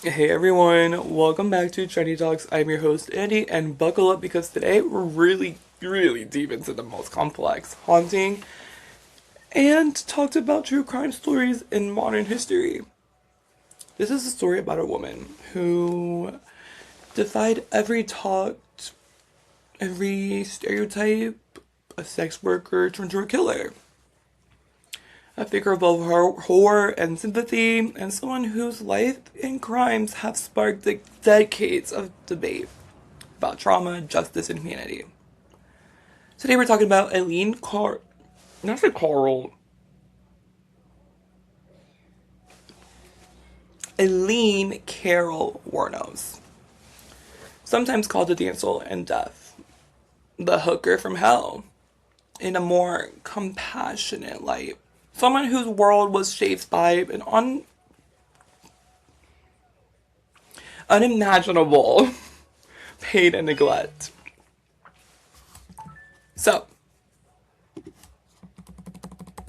Hey everyone, welcome back to Trendy Talks. I'm your host Andy, and buckle up because today we're really deep into the most complex, haunting, and talked about true crime stories in modern history. This is a story about a woman who defied every talk, every stereotype, a sex worker turned to a killer. A figure of both horror and sympathy, and someone whose life and crimes have sparked decades of debate about trauma, justice, and humanity. Today we're talking about not the Carl, Aileen Carol Wuornos, sometimes called the damsel in death, the hooker from hell, in a more compassionate light. Someone whose world was shaped by an unimaginable pain and neglect. So,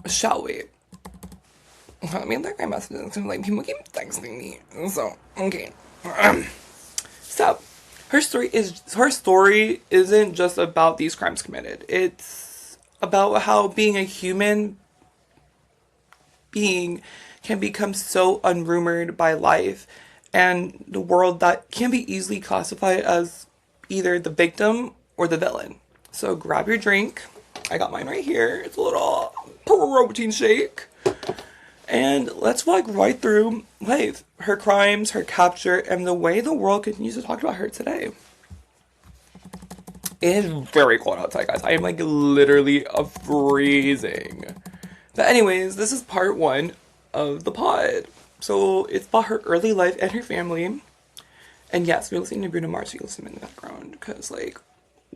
shall we? I mean, like my messages, like people keep texting me. So, okay. So, her story isn't just about these crimes committed. It's about how being a human being can become so unrumored by life and the world that can be easily classified as either the victim or the villain. So grab your drink. I got mine right here. It's a little protein shake. And let's walk right through life, her crimes, her capture, and the way the world continues to talk about her today. It is very cold outside, guys. I am like literally freezing. But anyways, this is part one of the pod. So it's about her early life and her family. And yes, we're listening to Bruno Mars. You listen in the background because like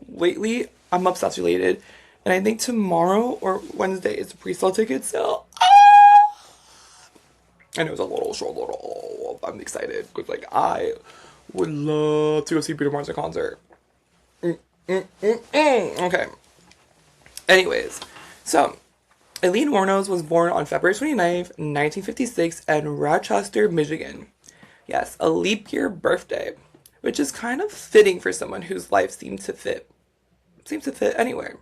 lately I'm obsessed related, and I think tomorrow or Wednesday is a pre-sale ticket sale. And it was a little short, little. I'm excited because like I would love to go see Bruno Mars in concert. Okay. Anyways, so Aileen Wuornos was born on February 29th, 1956 in Rochester, Michigan. Yes, a leap year birthday, which is kind of fitting for someone whose life seems to fit anywhere.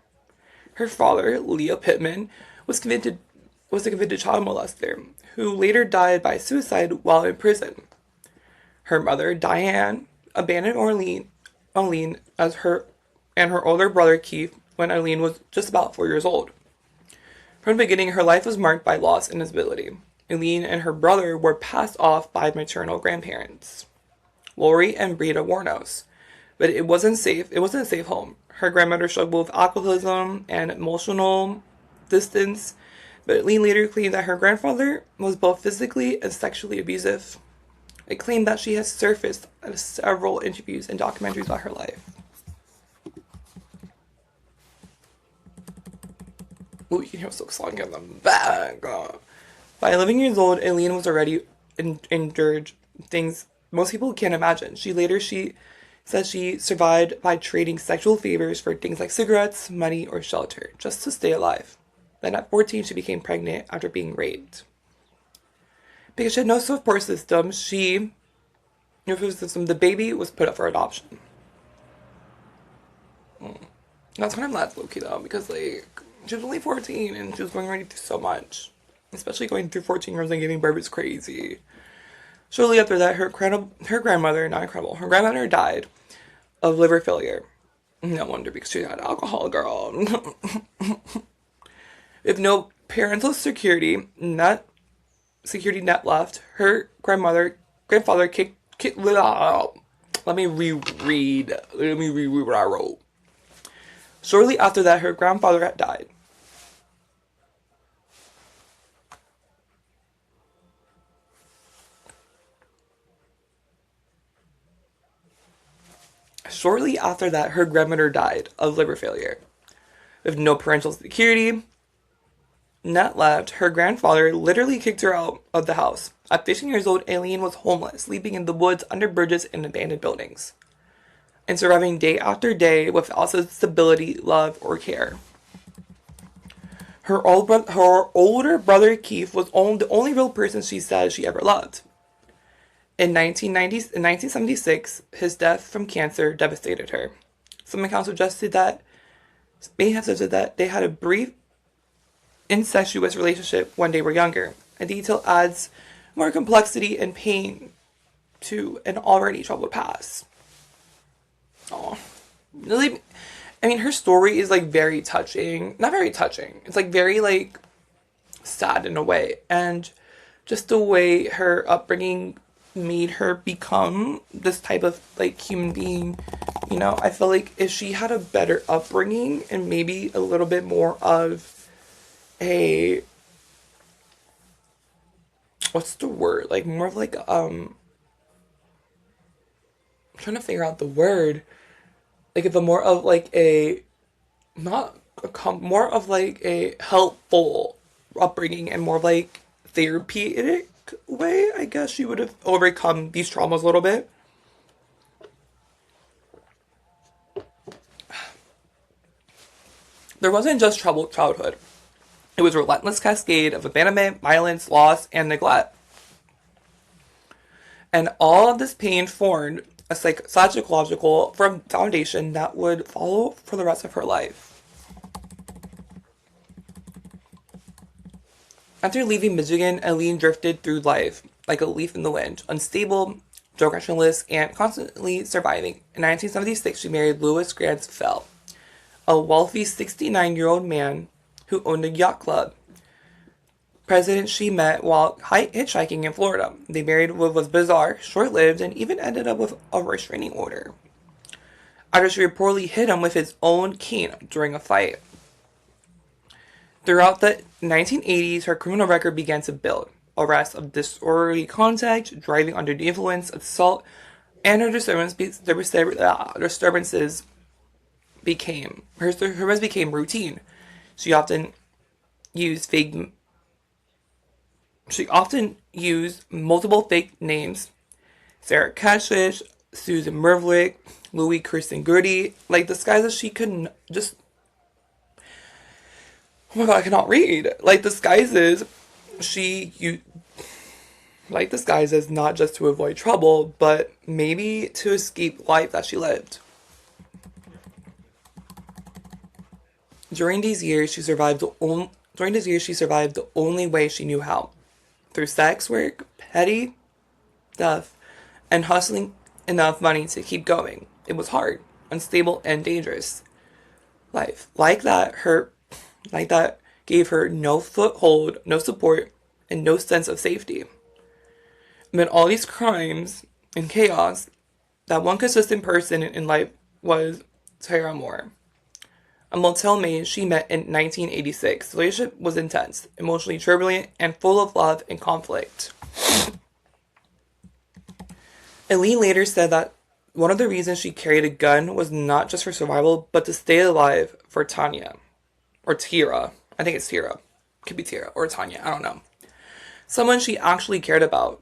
Her father, Leo Pittman, was a convicted child molester who later died by suicide while in prison. Her mother, Diane, abandoned Aileen as her older brother Keith when Aileen was just about 4 years old. From the beginning, her life was marked by loss and instability. Aileen and her brother were passed off by maternal grandparents, Lori and Brita Wuornos. But it wasn't safe. It wasn't a safe home. Her grandmother struggled with alcoholism and emotional distance, but Aileen later claimed that her grandfather was both physically and sexually abusive. A claim that she has surfaced in several interviews and documentaries about her life. Ooh, you can hear a silk song in the back. By 11 years old, Aileen was already endured things most people can't imagine. She said she survived by trading sexual favors for things like cigarettes, money, or shelter, just to stay alive. Then at 14, she became pregnant after being raped. Because she had no support system, the baby was put up for adoption. That's kind of not low-key though, because like, she was only 14 and she was going through so much. Especially going through 14 years and giving birth is crazy. Shortly after that, her grandmother died of liver failure. No wonder, because she had alcohol, girl. With no parental net left, her grandfather kicked. Let me reread what I wrote. Shortly after that, her grandfather had died. Shortly after that, her grandmother died of liver failure. With no parental security net left, her grandfather literally kicked her out of the house. At 15 years old, Aileen was homeless, sleeping in the woods, under bridges, and abandoned buildings, and surviving day after day without stability, love, or care. Her older brother Keith was the only real person she said she ever loved. In 1976, his death from cancer devastated her. Some accounts suggested that may have suggested that they had a brief incestuous relationship when they were younger. A detail adds more complexity and pain to an already troubled past. Oh, really? I mean, her story is like very touching. Not very touching. It's like very like sad in a way, and just the way her upbringing made her become this type of like human being. You know, I feel like if she had a better upbringing and maybe a little bit more of a, what's the word? Like more of like I'm trying to figure out the word. Like if a more of like a, not a more of like a helpful upbringing and more like therapeutic way, I guess she would have overcome these traumas a little bit. There wasn't just troubled childhood. It was a relentless cascade of abandonment, violence, loss, and neglect. And all of this pain formed a psychological foundation that would follow for the rest of her life. After leaving Michigan, Aileen drifted through life like a leaf in the wind, unstable, directionless, and constantly surviving. In 1976, she married Louis Grants Fell, a wealthy 69-year-old man who owned a yacht club. President she met while hitchhiking in Florida. They married what was bizarre, short-lived, and even ended up with a restraining order after she reportedly hit him with his own cane during a fight. Throughout the 1980s, her criminal record began to build. Arrests of disorderly conduct, driving under the influence, assault, and her disturbances became routine. She often used multiple fake names: Sarah Kashish, Susan Mervlick, Louis Kirsten Goody, like disguises she couldn't just. Oh my god, I cannot read. Like disguises not just to avoid trouble, but maybe to escape life that she lived. During these years, she survived the only way she knew how. Through sex work, petty stuff, and hustling enough money to keep going. It was hard, unstable, and dangerous. Life. Like that gave her no foothold, no support, and no sense of safety. Amid all these crimes and chaos, that one consistent person in life was Tara Moore, a motel maid she met in 1986. The relationship was intense, emotionally turbulent, and full of love and conflict. Aileen later said that one of the reasons she carried a gun was not just for survival, but to stay alive for Tanya. Or Tira. I think it's Tira. Could be Tira or Tanya. I don't know. Someone she actually cared about.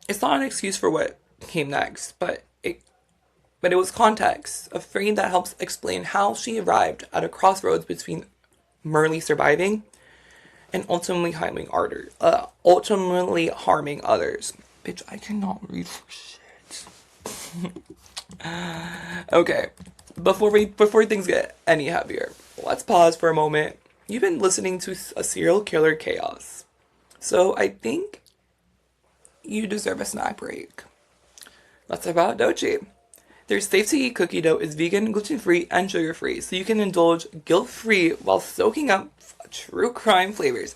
It's not an excuse for what came next, but it was context, a frame that helps explain how she arrived at a crossroads between merely surviving and ultimately harming others. Bitch, I cannot read for shit. Okay, before things get any heavier, let's pause for a moment. You've been listening to a serial killer chaos, so I think you deserve a snack break. Let's talk about Dochi. Their safe-to-eat cookie dough is vegan, gluten-free, and sugar-free, so you can indulge guilt-free while soaking up true crime flavors.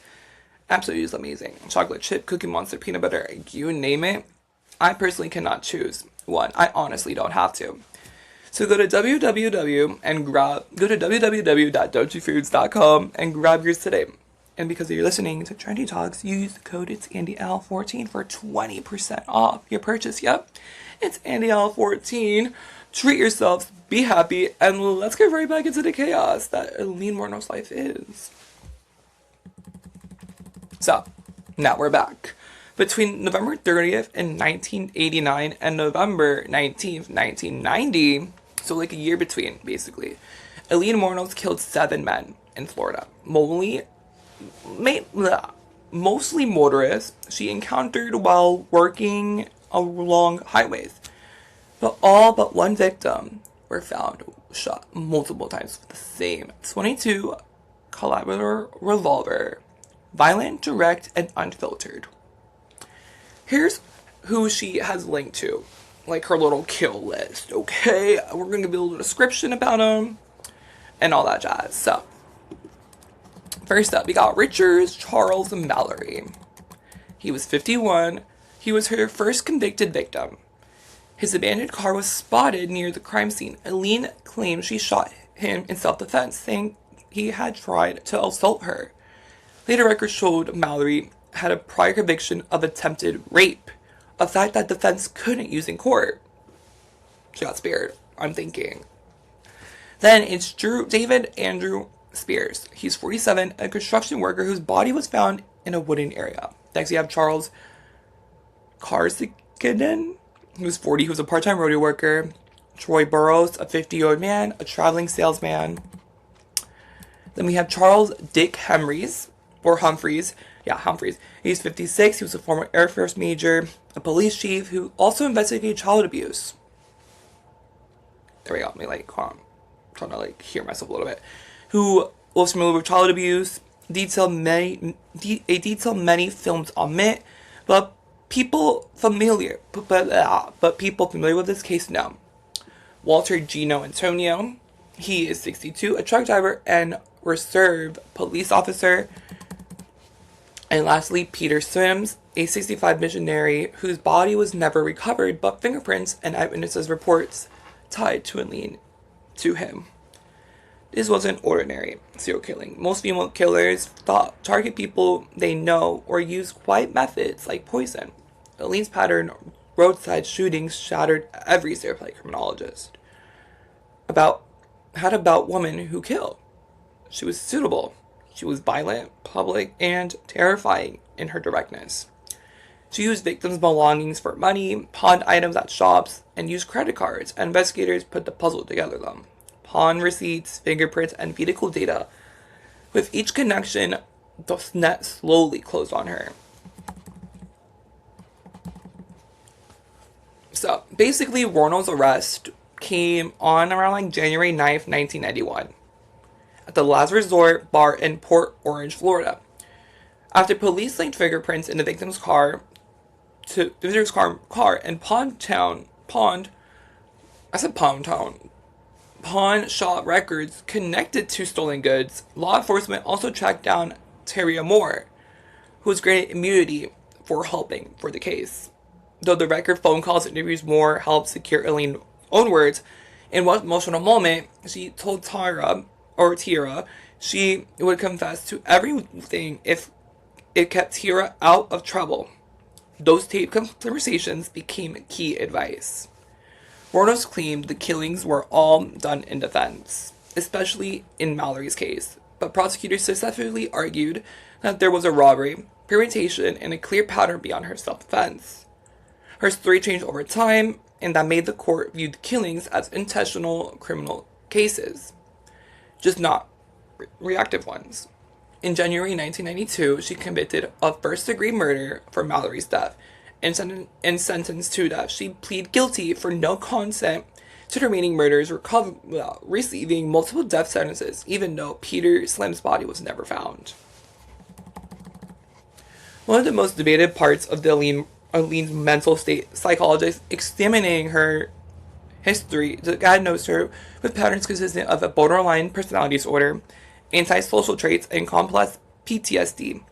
Absolutely is amazing. Chocolate chip, cookie monster, peanut butter, you name it. I personally cannot choose one. I honestly don't have to. So go to www.dochifoods.com and grab yours today. And because you're listening to Trendy Talks, use the code it's AndyL14 for 20% off your purchase. Yep, it's AndyL14. Treat yourselves, be happy, and let's get right back into the chaos that Aileen Wuornos' life is. So, now we're back. Between November 30th in 1989 and November 19th, 1990, so like a year between, basically, Aileen Wuornos killed 7 men in Florida. Mostly motorists she encountered while working along highways. But all but one victim were found shot multiple times with the same .22 caliber revolver. Violent, direct, and unfiltered. Here's who she has linked to. Like her little kill list, okay? We're going to give you a little description about them and all that jazz. So, first up, we got Richard Charles Mallory. He was 51. He was her first convicted victim. His abandoned car was spotted near the crime scene. Aileen claimed she shot him in self-defense, saying he had tried to assault her. Later records showed Mallory had a prior conviction of attempted rape, a fact that defense couldn't use in court. She got spared, I'm thinking. Then it's David Andrew Spears. He's 47, a construction worker whose body was found in a wooden area. Next, we have Charles Karsikinen, who was 40, who was a part-time rodeo worker. Troy Burrows, a 50-year-old man, a traveling salesman. Then we have Charles Dick Humphreys. He's 56. He was a former Air Force major, a police chief who also investigated child abuse. There we go. I'm trying to hear myself a little bit. Who was familiar with child abuse, detail many films omit, but people familiar with this case know. Walter Gino Antonio, he is 62, a truck driver and reserve police officer. And lastly, Peter Sims, a 65 missionary whose body was never recovered, but fingerprints and eyewitnesses reports tied to Aileen to him. This wasn't ordinary serial killing. Most female killers target people they know or use quiet methods like poison. Aileen's pattern roadside shootings shattered every stereotype criminologist. About woman who killed. She was suitable. She was violent, public, and terrifying in her directness. She used victims' belongings for money, pawned items at shops, and used credit cards. Investigators put the puzzle together, though. Pawn receipts, fingerprints, and vehicle data. With each connection, the net slowly closed on her. So, basically, Wuornos' arrest came on around January 9th, 1991. At the Last Resort bar in Port Orange, Florida. After police linked fingerprints in the victim's car to the victim's car in pawn shop records connected to stolen goods, law enforcement also tracked down Terria Moore, who was granted immunity for helping for the case. Though the record phone calls and interviews Moore helped secure Aileen's own words, in one emotional moment, she told Tira she would confess to everything if it kept Tira out of trouble. Those taped conversations became key advice. Wuornos claimed the killings were all done in defense, especially in Mallory's case, but prosecutors successfully argued that there was a robbery, premeditation, and a clear pattern beyond her self-defense. Her story changed over time, and that made the court view the killings as intentional criminal cases, just not reactive ones. In January 1992, she convicted of first-degree murder for Mallory's death and sentenced to death. She pleaded guilty for no consent to the remaining murders, receiving multiple death sentences, even though Peter Slim's body was never found. One of the most debated parts of Aileen's mental state, psychologists examining her history diagnosed her with patterns consistent of a borderline personality disorder, antisocial traits, and complex PTSD,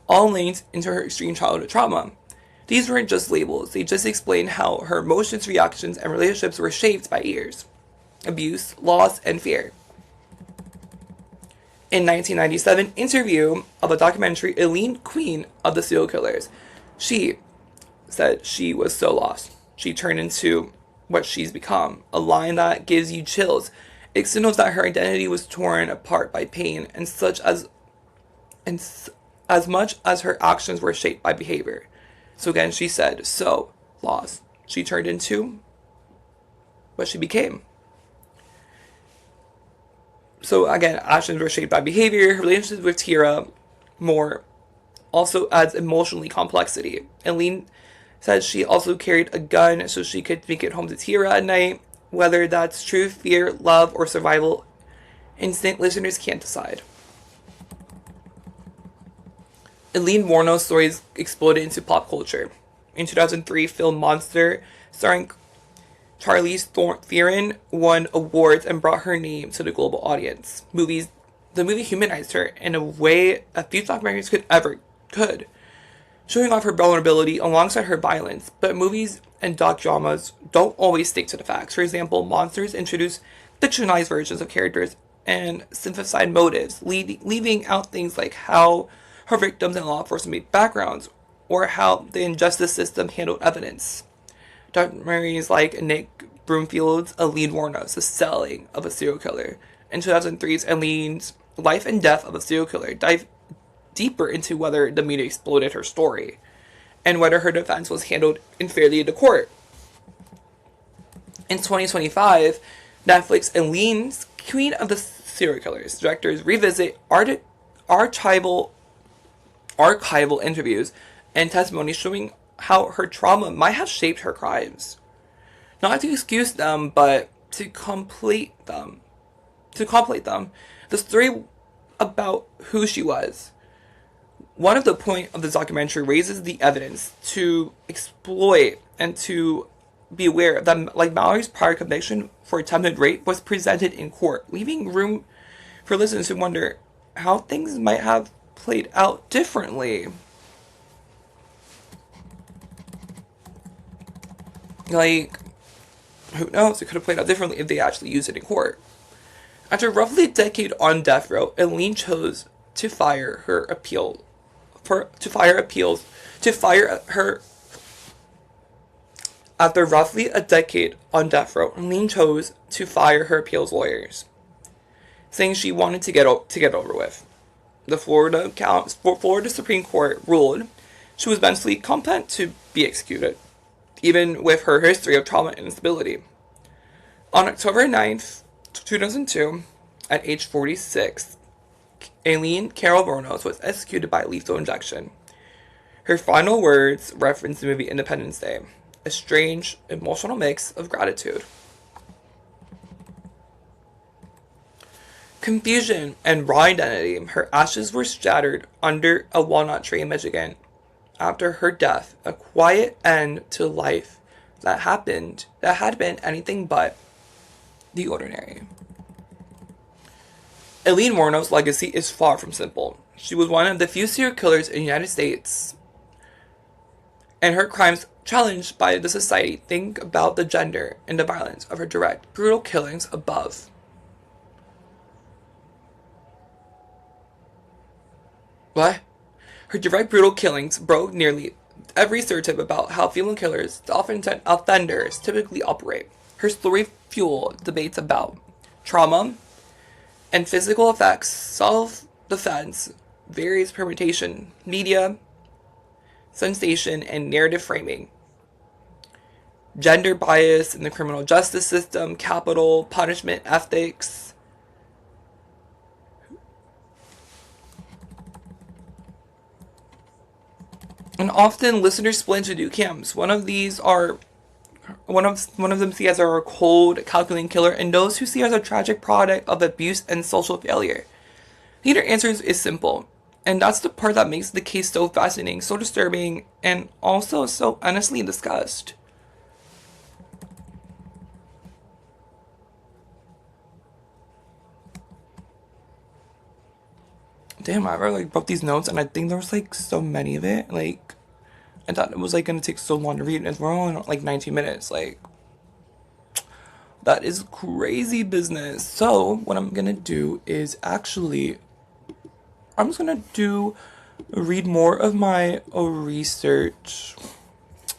all linked into her extreme childhood trauma. These weren't just labels, they just explained how her emotions, reactions, and relationships were shaped by years, abuse, loss, and fear. In 1997 interview of a documentary, Aileen, Queen of the Serial Killers, she said she was so lost. She turned into what she's become, a line that gives you chills. It signals that her identity was torn apart by pain, and as much as her actions were shaped by behavior. So again, she said, so lost. She turned into what she became. So again, actions were shaped by behavior. Her relationships with Tira Moore also adds emotionally complexity. Aileen says she also carried a gun so she could make it home to Tira at night. Whether that's true fear, love, or survival instinct, listeners can't decide. Aileen Wuornos' stories exploded into pop culture. In 2003, film Monster, starring Charlize Theron, won awards and brought her name to the global audience. The movie humanized her in a way a few documentaries could, showing off her vulnerability alongside her violence. But movies and doc-dramas don't always stick to the facts. For example, Monsters introduce fictionalized versions of characters and synthesized motives, leaving out things like how her victims and law enforcement made backgrounds, or how the injustice system handled evidence. Documentaries like Nick Broomfield's Aileen Wuornos, The Selling of a Serial Killer, and 2003's Aileen's Life and Death of a Serial Killer dive deeper into whether the media exploited her story, and whether her defense was handled unfairly in the court. In 2025, Netflix Aileen's Queen of the Serial Killers directors revisit archival interviews and testimonies showing how her trauma might have shaped her crimes. Not to excuse them, but to complete them. The story about who she was. One of the point of the documentary raises the evidence to exploit and to be aware that, like, Mallory's prior conviction for attempted rape was presented in court, leaving room for listeners to wonder how things might have played out differently. Like, who knows? It could have played out differently if they actually used it in court. After roughly a decade on death row, Aileen chose to fire her appeals. After roughly a decade on death row, Aileen chose to fire her appeals lawyers, saying she wanted to get over with. The Florida Supreme Court ruled she was mentally competent to be executed, even with her history of trauma and instability. On October 9th, 2002, at age 46, Aileen Carol Wuornos was executed by lethal injection. Her final words reference the movie Independence Day, a strange, emotional mix of gratitude, confusion, and raw identity. Her ashes were scattered under a walnut tree in Michigan. After her death, a quiet end to life that had been anything but the ordinary. Aileen Wuornos' legacy is far from simple. She was one of the few serial killers in the United States, and her crimes challenged by the society. Think about the gender and the violence of her direct, brutal killings above. What? Her direct, brutal killings broke nearly every stereotype about how female killers, often offenders, typically operate. Her story fueled debates about trauma and physical effects, self-defense, various permutation, media, sensation, and narrative framing, gender bias in the criminal justice system, capital punishment ethics, and often listeners split into two camps. One of them see as a cold, calculating killer, and those who see as a tragic product of abuse and social failure. Neither answer is simple, and that's the part that makes the case so fascinating, so disturbing, and also so honestly discussed. Damn, I wrote these notes, and I think there was so many of it. I thought it was gonna take so long to read, and we're only 19 minutes. That is crazy business. So what I'm gonna do is I'm just gonna read more of my research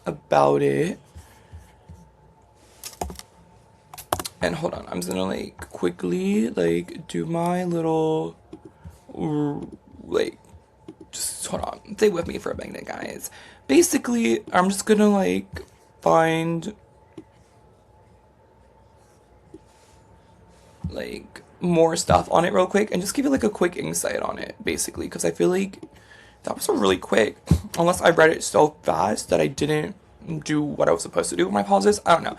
about it. And hold on, I'm just gonna quickly do my little just hold on, stay with me for a minute, guys. Basically, I'm just gonna find more stuff on it real quick and just give you a quick insight on it, basically, because I feel that was a really quick, unless I read it so fast that I didn't do what I was supposed to do with my pauses. I don't know.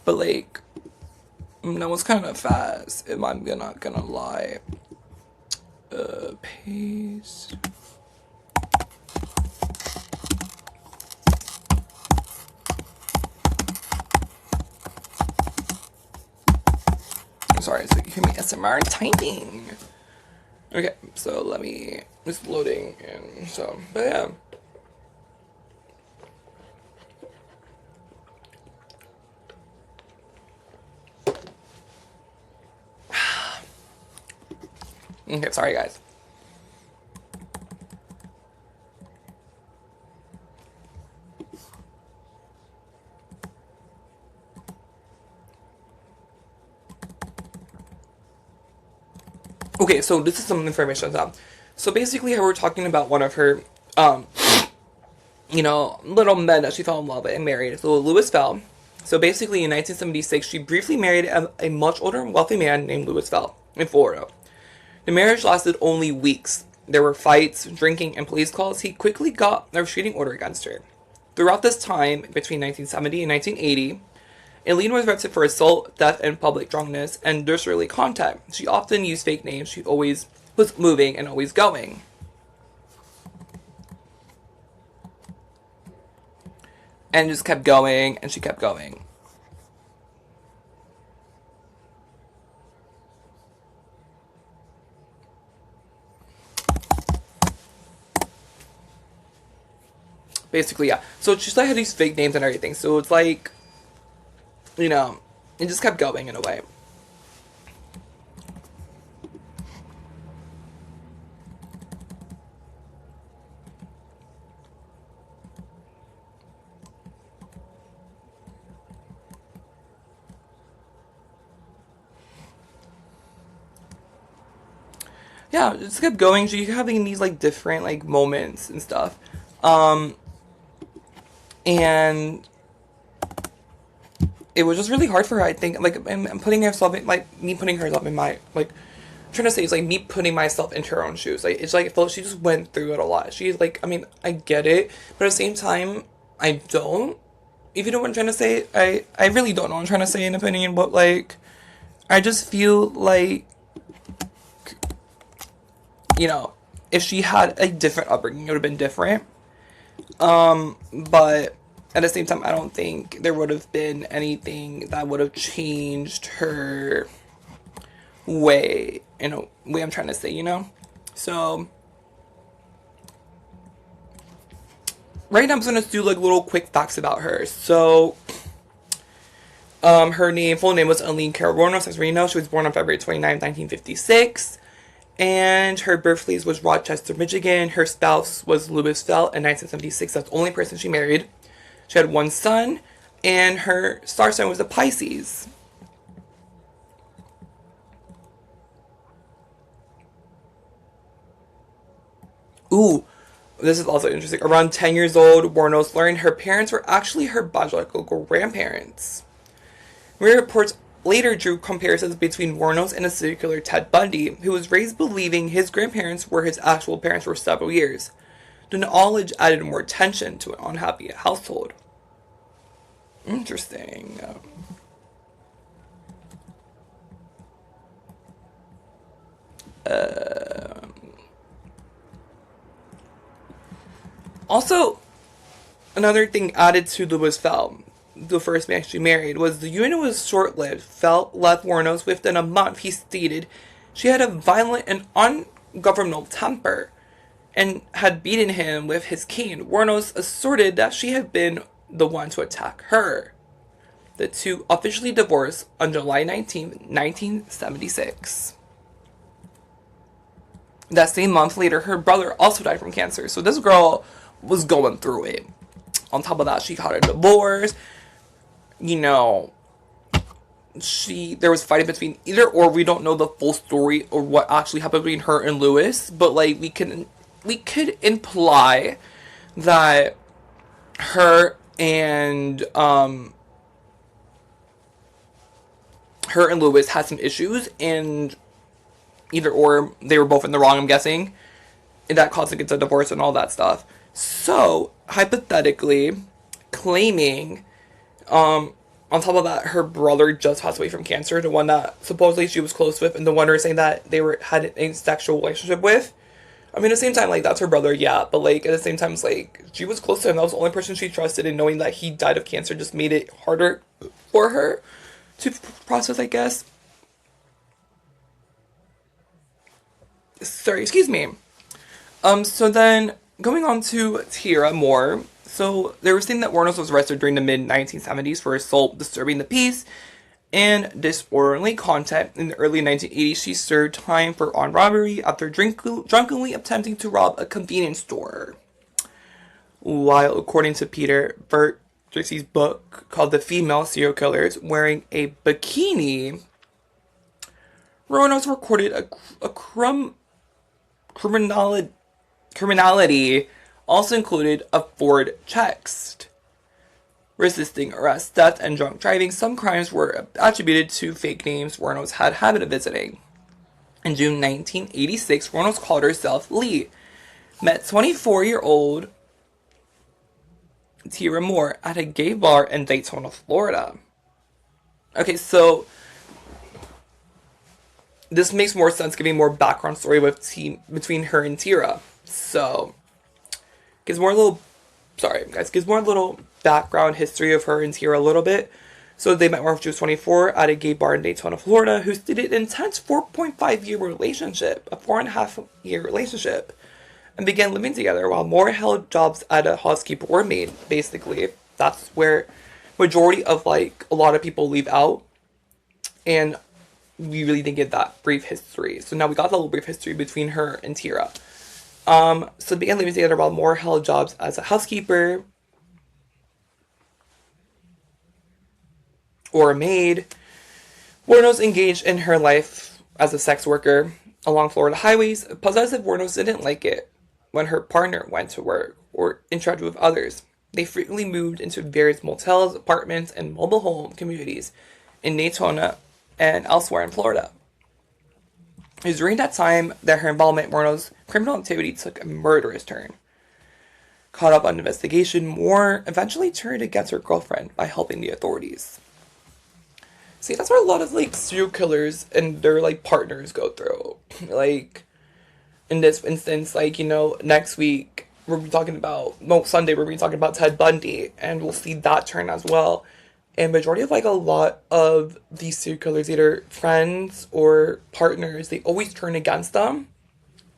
But, like, that was kind of fast, if I'm not gonna lie. Paste. I'm sorry, so you hear me SMR typing. Okay, so let me, it's loading, and so, but yeah. Okay, sorry guys. Okay, so this is some information. So basically, we're talking about one of her, little men that she fell in love with and married. So Louis Fell. So basically, in 1976, she briefly married a much older and wealthy man named Louis Fell in Florida. The marriage lasted only weeks. There were fights, drinking, and police calls. He quickly got a restraining order against her. Throughout this time, between 1970 and 1980, Aileen was arrested for assault, theft, and public drunkenness, and disorderly conduct. She often used fake names. She always was moving and always going. And just kept going, and she kept going. Basically, yeah. So she had these fake names and everything. So it's like, it just kept going in a way. Yeah, it just kept going. She kept having these like different like moments and stuff. And it was just really hard for her, I think. Like, I'm putting herself in, like, me putting herself in my, like, I'm trying to say, it's like me putting myself into her own shoes. Like, it's like, I felt she just went through it a lot. She's like, I mean, I get it, but at the same time, I don't. If you know what I'm trying to say, I really don't know what I'm trying to say in opinion, but, like, I just feel like, if she had a different upbringing, it would have been different. But at the same time, I don't think there would have been anything that would have changed her way, in a way I'm trying to say, So, right now I'm just gonna do like little quick facts about her. So, her full name was Aileen Wuornos, as we know. She was born on February 29, 1956. And her birthplace was Rochester, Michigan. Her spouse was Louis Fell in 1976. That's the only person she married. She had one son, and her star sign was a Pisces. Ooh, this is also interesting. Around 10 years old, Wuornos learned her parents were actually her biological grandparents. Many reports later drew comparisons between Wuornos and a serial killer Ted Bundy, who was raised believing his grandparents were his actual parents for several years. The knowledge added more tension to an unhappy household. Interesting. Also, another thing added to Louis Fell, the first man she married, was the union was short-lived. Fell left Wuornos within a month. He stated she had a violent and ungovernable temper and had beaten him with his cane. Wuornos asserted that she had been the one to attack her. The two officially divorced on July 19, 1976. That same month later, her brother also died from cancer. So this girl was going through it. On top of that, she got a divorce. There was fighting between either or. We don't know the full story or what actually happened between her and Louis, but like we could imply that her and Louis had some issues, and either or they were both in the wrong, I'm guessing, and that caused a divorce and all that stuff. So hypothetically, claiming, on top of that, her brother just passed away from cancer, the one that supposedly she was close with, and the one who was saying that they had a sexual relationship with. I mean, at the same time, like, that's her brother, yeah, but, like, at the same time, it's like, she was close to him. That was the only person she trusted, and knowing that he died of cancer just made it harder for her to process, I guess. Sorry, excuse me. So then, going on to Tira more. So, they were saying that Wuornos was arrested during the mid-1970s for assault, disturbing the peace, and disorderly conduct. In the early 1980s, she served time for armed robbery after drunkenly attempting to rob a convenience store. While, according to Peter Tracy's book called The Female Serial Killers, wearing a bikini, Wuornos recorded a criminality also included a Ford text. Resisting arrest, death, and drunk driving, some crimes were attributed to fake names Wuornos had a habit of visiting. In June 1986, Wuornos called herself Lee, met 24-year-old Tira Moore at a gay bar in Daytona, Florida. Okay, so this makes more sense, giving more background story between her and Tira. So, gives more little background history of her and Tira a little bit. So they met when she was 24 at a gay bar in Daytona, Florida, who stated an intense 4.5-year relationship, a 4.5-year relationship, and began living together while Moore held jobs at a housekeeper or maid, basically. That's where majority of, like, a lot of people leave out, and we really didn't get that brief history. So now we got a little brief history between her and Tira. So they began living together while Moore held jobs as a housekeeper or a maid. Wuornos engaged in her life as a sex worker along Florida highways. Possessive Wuornos didn't like it when her partner went to work or interacted with others. They frequently moved into various motels, apartments, and mobile home communities in Daytona and elsewhere in Florida. It was during that time that her involvement in Wuornos' criminal activity took a murderous turn. Caught up on investigation, Moore eventually turned against her girlfriend by helping the authorities. See, that's what a lot of, like, serial killers and their, like, partners go through. Like, in this instance, like, you know, next week, Sunday, we're talking about Ted Bundy, and we'll see that turn as well. And majority of, like, a lot of these serial killers, either friends or partners, they always turn against them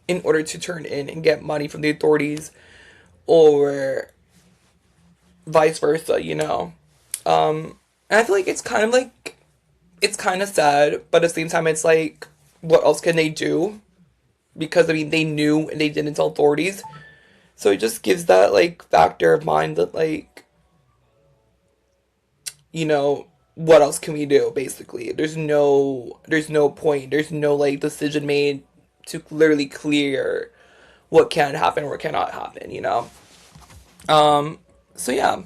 in order to turn in and get money from the authorities, or vice versa, you know. And I feel like it's kind of sad, but at the same time, it's like, what else can they do? Because, I mean, they knew and they didn't tell authorities. So it just gives that, like, factor of mind that, like, you know, what else can we do, basically? There's no point. There's no, like, decision made to literally clear what can happen or cannot happen, you know? So yeah.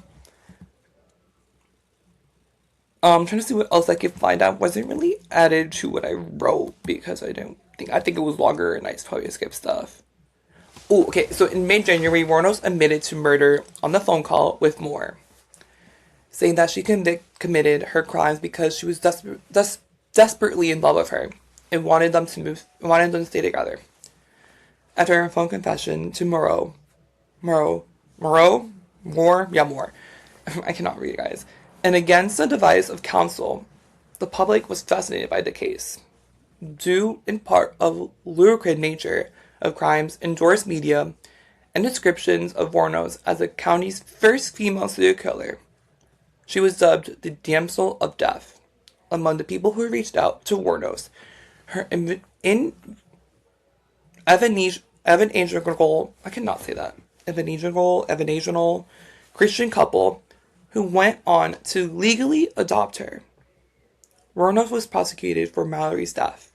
I'm trying to see what else I could find out. Wasn't really added to what I wrote because I think it was longer and I probably skipped stuff. Oh, okay, so in mid-January, Wuornos admitted to murder on the phone call with Moore, saying that she committed her crimes because she was desperately in love with her and wanted them to stay together. After her phone confession to Moore, I cannot read, guys. And against the advice of counsel, the public was fascinated by the case, due in part of lurid nature of crimes, endorsed media, and descriptions of Wuornos as the county's first female serial killer. She was dubbed the Damsel of Death among the people who reached out to Wuornos. Her evangelical Christian couple who went on to legally adopt her. Wuornos was prosecuted for Mallory's death.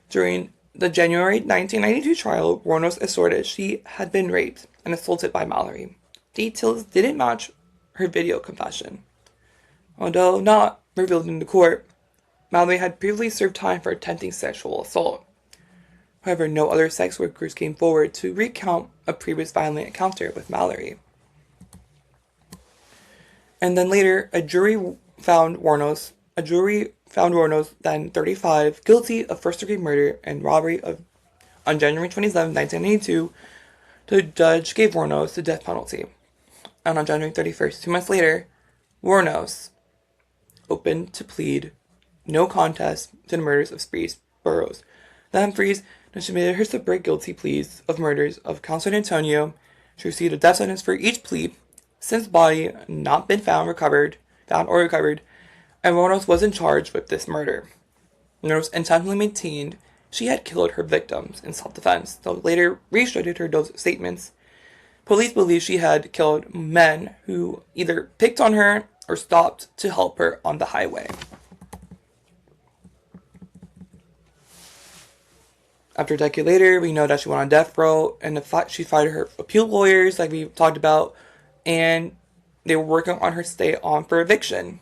During the January 1992 trial, Wuornos asserted she had been raped and assaulted by Mallory. Details didn't match her video confession. Although not revealed in the court, Mallory had previously served time for attempting sexual assault. However, no other sex workers came forward to recount a previous violent encounter with Mallory. And then later, a jury found Wuornos, then 35, guilty of first-degree murder and robbery on January 27, 1982. The judge gave Wuornos the death penalty. And on January 31st, 2 months later, Wuornos opened to plead no contest to the murders of Spears Burrows. The Humphreys submitted her separate guilty pleas of murders of Count San Antonio. She received a death sentence for each plea, since body not been found or recovered, and Wuornos wasn't charged with this murder. Wuornos intentionally maintained she had killed her victims in self-defense, though later restricted her those statements. Police believe she had killed men who either picked on her or stopped to help her on the highway. After a decade later, we know that she went on death row, and she fired her appeal lawyers, like we talked about, and they were working on her stay on for eviction.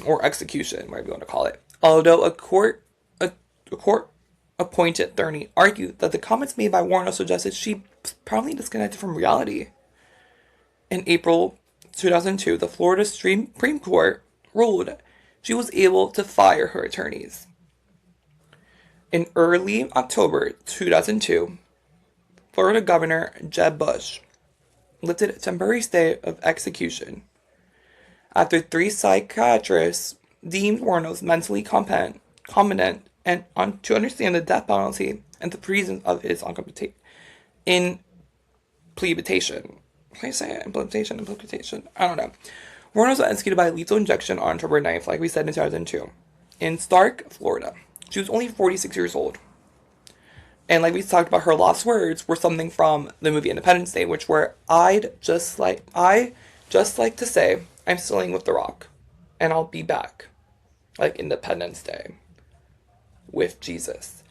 Or execution, whatever you want to call it. Although a court-appointed attorney argued that the comments made by Wuornos suggested she was probably disconnected from reality. In April 2002, the Florida Supreme Court ruled she was able to fire her attorneys. In early October 2002, Florida Governor Jeb Bush lifted a temporary stay of execution after 3 psychiatrists deemed Wuornos mentally competent and to understand the death penalty and the reasons of his implementation. Can I say it? Implementation? I don't know. Wuornos was executed by lethal injection on October 9th, like we said, in 2002, in Stark, Florida. She was only 46 years old. And like we talked about, her last words were something from the movie Independence Day, which were, I just like to say, I'm staying with The Rock, and I'll be back. Like Independence Day. With Jesus.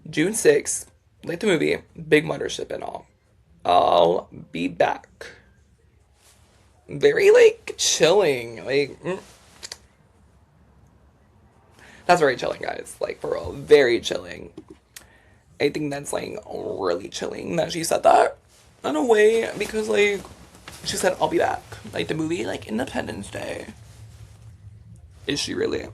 June 6th, like the movie, big mothership and all. I'll be back. Very, like, chilling. That's very chilling, guys. Like, for real. Very chilling. I think that's, like, really chilling that she said that. In a way, because, like, she said, I'll be back. Like, the movie, like, Independence Day. Is she really?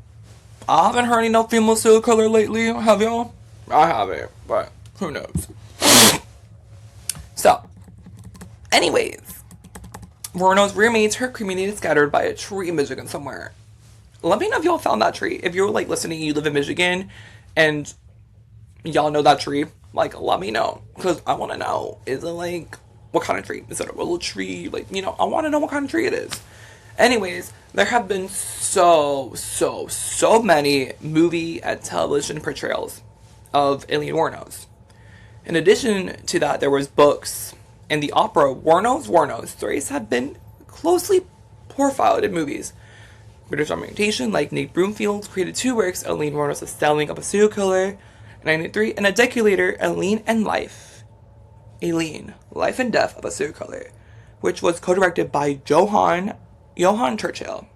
I haven't heard any no female serial killer lately. Have y'all? I haven't, but who knows? So, anyways. Wuornos remains her cremated scattered by a tree in Michigan somewhere. Let me know if y'all found that tree. If you're, like, listening, you live in Michigan, and y'all know that tree, like, let me know. Because I want to know, is it, like, what kind of tree? Is it a willow tree? Like, you know, I want to know what kind of tree it is. Anyways, there have been so many movie and television portrayals of Aileen Wuornos. In addition to that, there was books, and the opera Wuornos stories have been closely profiled in movies. British documentation like Nate Broomfield created 2 works, Aileen Wuornos' The Styling of a Serial Killer in 1993, and a decade later, Aileen, Life and Death of a Serial Killer, which was co-directed by Johann Churchill.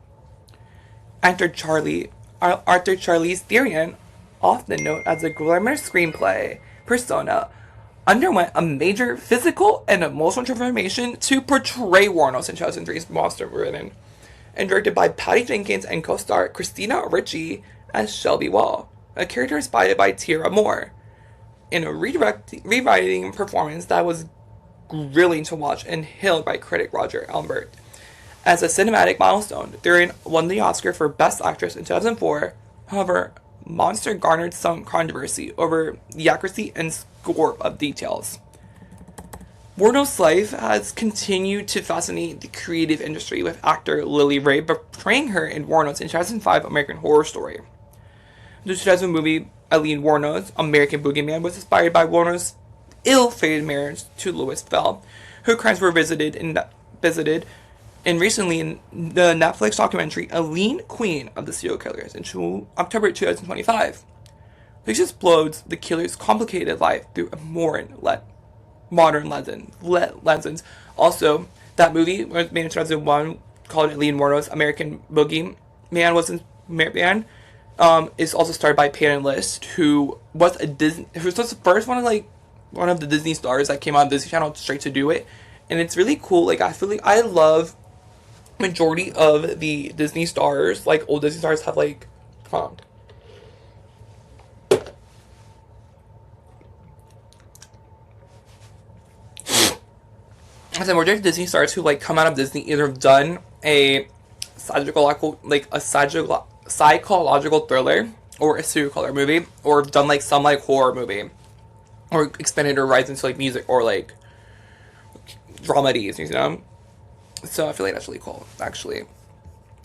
Arthur Charles Therian, often known as a glamorous screenplay persona, underwent a major physical and emotional transformation to portray Wuornos in 2003's Monster Women, and directed by Patty Jenkins and co-star Christina Ricci as Shelby Wall, a character inspired by Tierra Moore, in a rewriting performance that was grilling to watch and hailed by critic Roger Ebert. As a cinematic milestone, Therian won the Oscar for Best Actress in 2004. However, Monster garnered some controversy over the accuracy and scope of details. Wuornos' life has continued to fascinate the creative industry, with actor Lily Ray portraying her in Wuornos in 2005 American Horror Story. The 2000 movie Aileen Wuornos, American Boogeyman, was inspired by Wuornos' ill-fated marriage to Louis Fell, her crimes were visited and recently in the Netflix documentary Aileen, Queen of the Serial Killers in October 2025. This explodes the killer's complicated life through a modern lenses. Also, that movie was made in 2001 called Aileen Wuornos, American Boogeyman is also starred by Peyton List, who was the first one of the Disney stars that came on Disney Channel straight to do it. And it's really cool. Like, I feel like I love majority of the Disney stars, like old Disney stars, have like, hold on. I said majority of Disney stars who like come out of Disney either have done a psychological thriller or a serial killer movie, or have done like some like horror movie, or expanded or rise into like music or like dramedies, you know. So I feel like that's really cool, actually.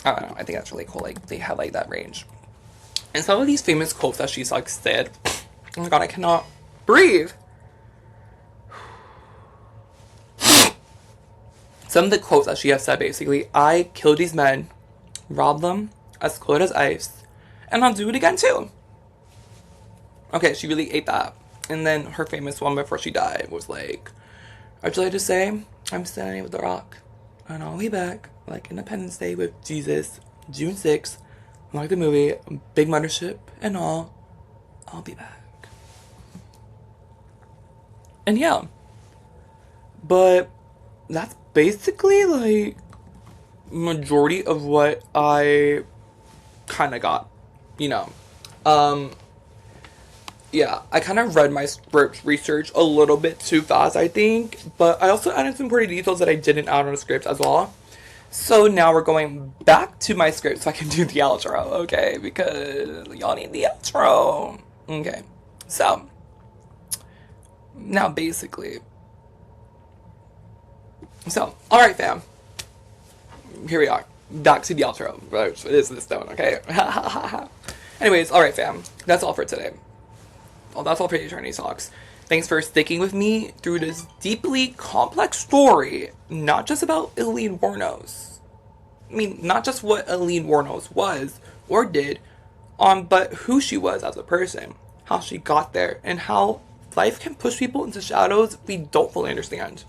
I don't know. I think that's really cool. Like they have like that range. And some of these famous quotes that she's like said. Oh my god, I cannot breathe. Some of the quotes that she has said basically: I killed these men, robbed them, as cold as ice, and I'll do it again too. Okay, she really ate that. And then her famous one before she died was like, I'd like to say, I'm standing with the rock, and I'll be back, like Independence Day with Jesus, June 6th, like the movie, big mothership and all, I'll be back. And yeah. But that's basically like majority of what I kind of got, you know. Yeah, I kind of read my script research a little bit too fast, I think. But I also added some pretty details that I didn't add on the script as well. So now we're going back to my script so I can do the outro, okay? Because y'all need the outro. Okay, so now basically. So, alright fam. Here we are. Back to the outro. It is this stone, okay? Anyways, alright fam. That's all for today. Well, that's all for Trendy Talks. Thanks for sticking with me through this deeply complex story. Not just about Aileen Wuornos. I mean, not just what Aileen Wuornos was or did, but who she was as a person. How she got there. And how life can push people into shadows we don't fully understand.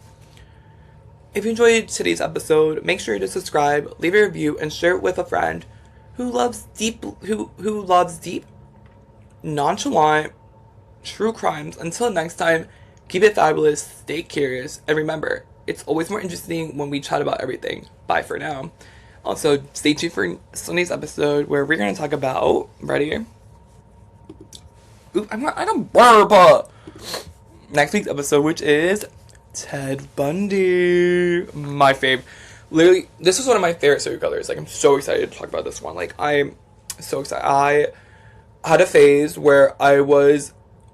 If you enjoyed today's episode, make sure to subscribe, leave a review, and share it with a friend who loves deep, nonchalant, true crimes. Until next time, keep it fabulous, stay curious, and remember, it's always more interesting when we chat about everything. Bye for now. Also, stay tuned for Sunday's episode where we're going to talk about, ready? Oop, I don't burp. Next week's episode, which is Ted Bundy. My fave. Literally, this is one of my favorite serial killers. Like, I'm so excited to talk about this one. Like, I'm so excited. I had a phase where I was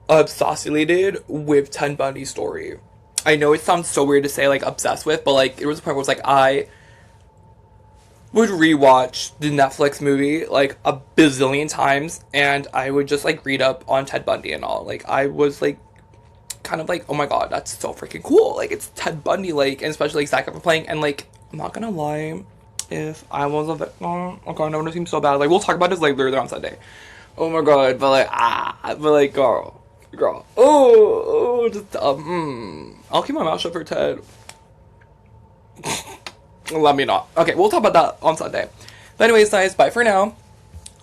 obsessed with Ted Bundy's story. I know it sounds so weird to say, like, obsessed with, but, like, it was a point where it was, like, I would rewatch the Netflix movie, like, a bazillion times, and I would just, like, read up on Ted Bundy and all. Like, I was, like, kind of like, oh my god, that's so freaking cool. Like, it's Ted Bundy, like, and especially, like, Zac Efron playing, and, like, I'm not gonna lie, if I was a victim, oh god, no, it seems so bad. Like, we'll talk about this, like, later on Sunday. Oh my god, but, like, girl, just, I'll keep my mouth shut for Ted. Let me not. Okay, we'll talk about that on Sunday. But anyways, guys, bye for now.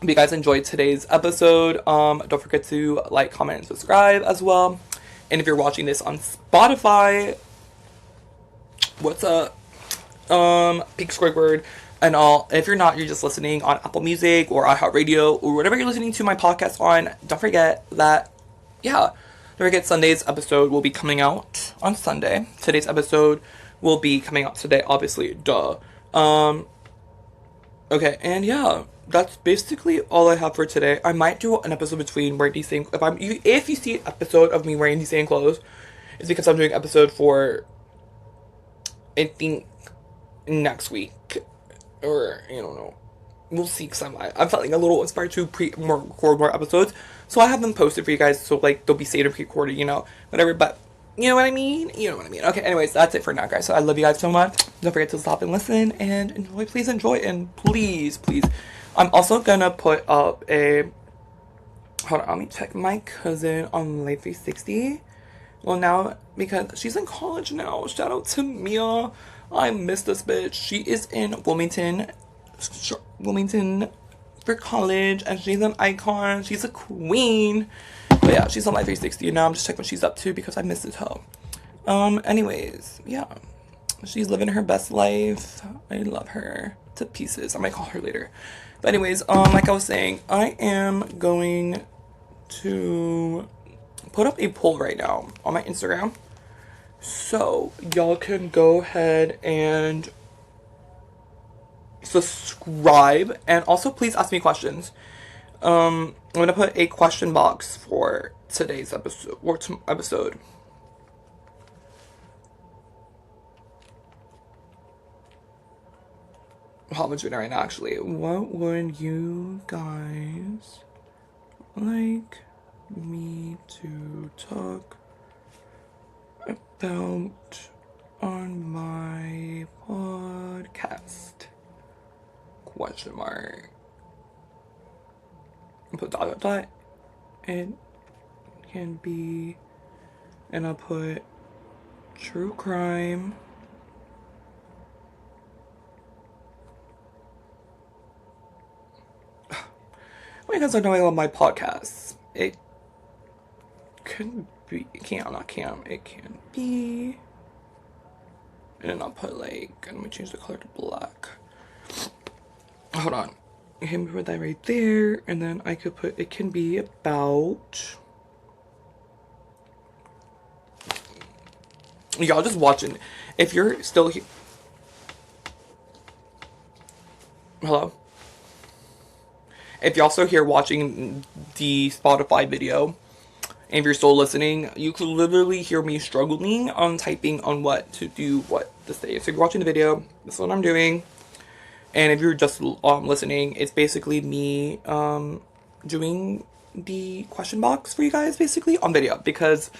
If you guys enjoyed today's episode, don't forget to like, comment, and subscribe as well. And if you're watching this on Spotify, what's up? Pink Squidward and all. If you're not, you're just listening on Apple Music or iHeartRadio or whatever you're listening to my podcast on, don't forget that, yeah, don't forget Sunday's episode will be coming out on Sunday. Today's episode will be coming out today, obviously, duh. Okay, and yeah, that's basically all I have for today. I might do an episode between wearing these same, if you see an episode of me wearing these same clothes, it's because I'm doing an episode for, I think, next week, or, I don't know, we'll see, because I'm feeling a little inspired to record more episodes, so I have them posted for you guys, so, like, they'll be saved and pre-recorded, you know, whatever, but you know what I mean? You know what I mean. Okay, anyways, that's it for now, guys. So I love you guys so much. Don't forget to stop and listen and enjoy. Please enjoy. And please. I'm also gonna put up a... Hold on, let me check my cousin on Life 360. Well, now, because she's in college now. Shout out to Mia. I miss this bitch. She is in Wilmington for college. And she's an icon. She's a queen. But yeah, she's on my 360 now. I'm just checking what she's up to because I miss this hoe. Anyways, yeah. She's living her best life. I love her to pieces. I might call her later. But anyways, like I was saying, I am going to put up a poll right now on my Instagram. So y'all can go ahead and subscribe, and also please ask me questions. I'm gonna put a question box for today's episode. How much doing it right now, actually. What would you guys like me to talk about on my podcast? Question mark. Put dot dot dot. It can be, and I'll put true crime. Well, you guys don't know I love my podcasts. It could be, it can be. And then I'll put like, let me change the color to black. Hold on. I can put that right there, and then I could put, it can be about, y'all just watching. If you're still here, hello? If y'all still here watching the Spotify video, and if you're still listening, you could literally hear me struggling on typing on what to do, what to say. So if you're watching the video, this is what I'm doing. And if you're just listening, it's basically me doing the question box for you guys, basically, on video. Because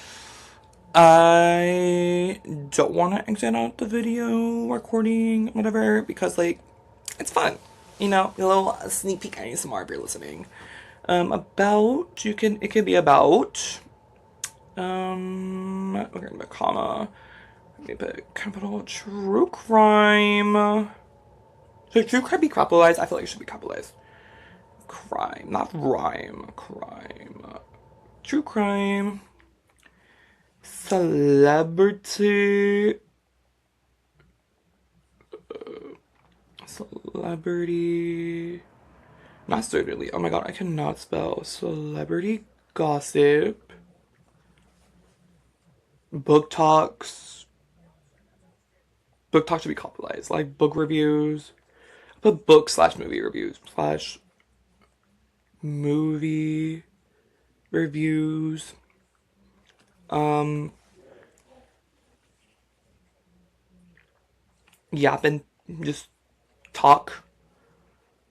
I don't want to exit out the video recording, whatever, because, like, it's fun. You know, a little sneak peek ASMR if you're listening. It can be about, we're gonna put a comma, maybe capital true crime. Should true crime be capitalized? I feel like it should be capitalized. Crime, not rhyme. Crime. True crime. Celebrity. Celebrity. Not certainly. Oh my god, I cannot spell. Celebrity gossip. Book talks. Book talk should be capitalized. Like book reviews. Put book / movie reviews / movie reviews. Yap and just talk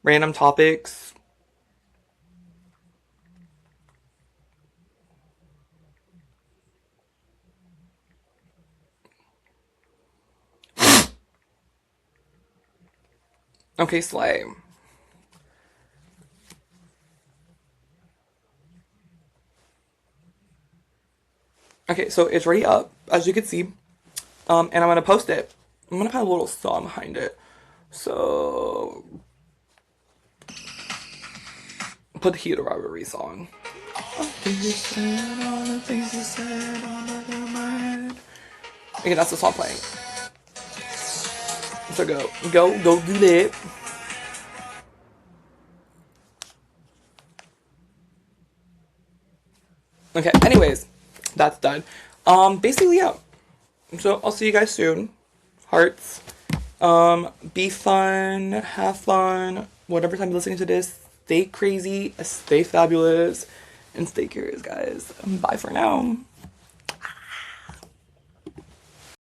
random topics. Okay, slay. Okay, so it's already up, as you can see. And I'm gonna post it. I'm gonna put a little song behind it. So put the Heat Robbery song. Okay, that's the song playing. So go do that. Okay, anyways, that's done. Basically, yeah. So I'll see you guys soon. Hearts. Be fun, have fun, whatever time you're listening to this. Stay crazy, stay fabulous, and stay curious, guys. Bye for now.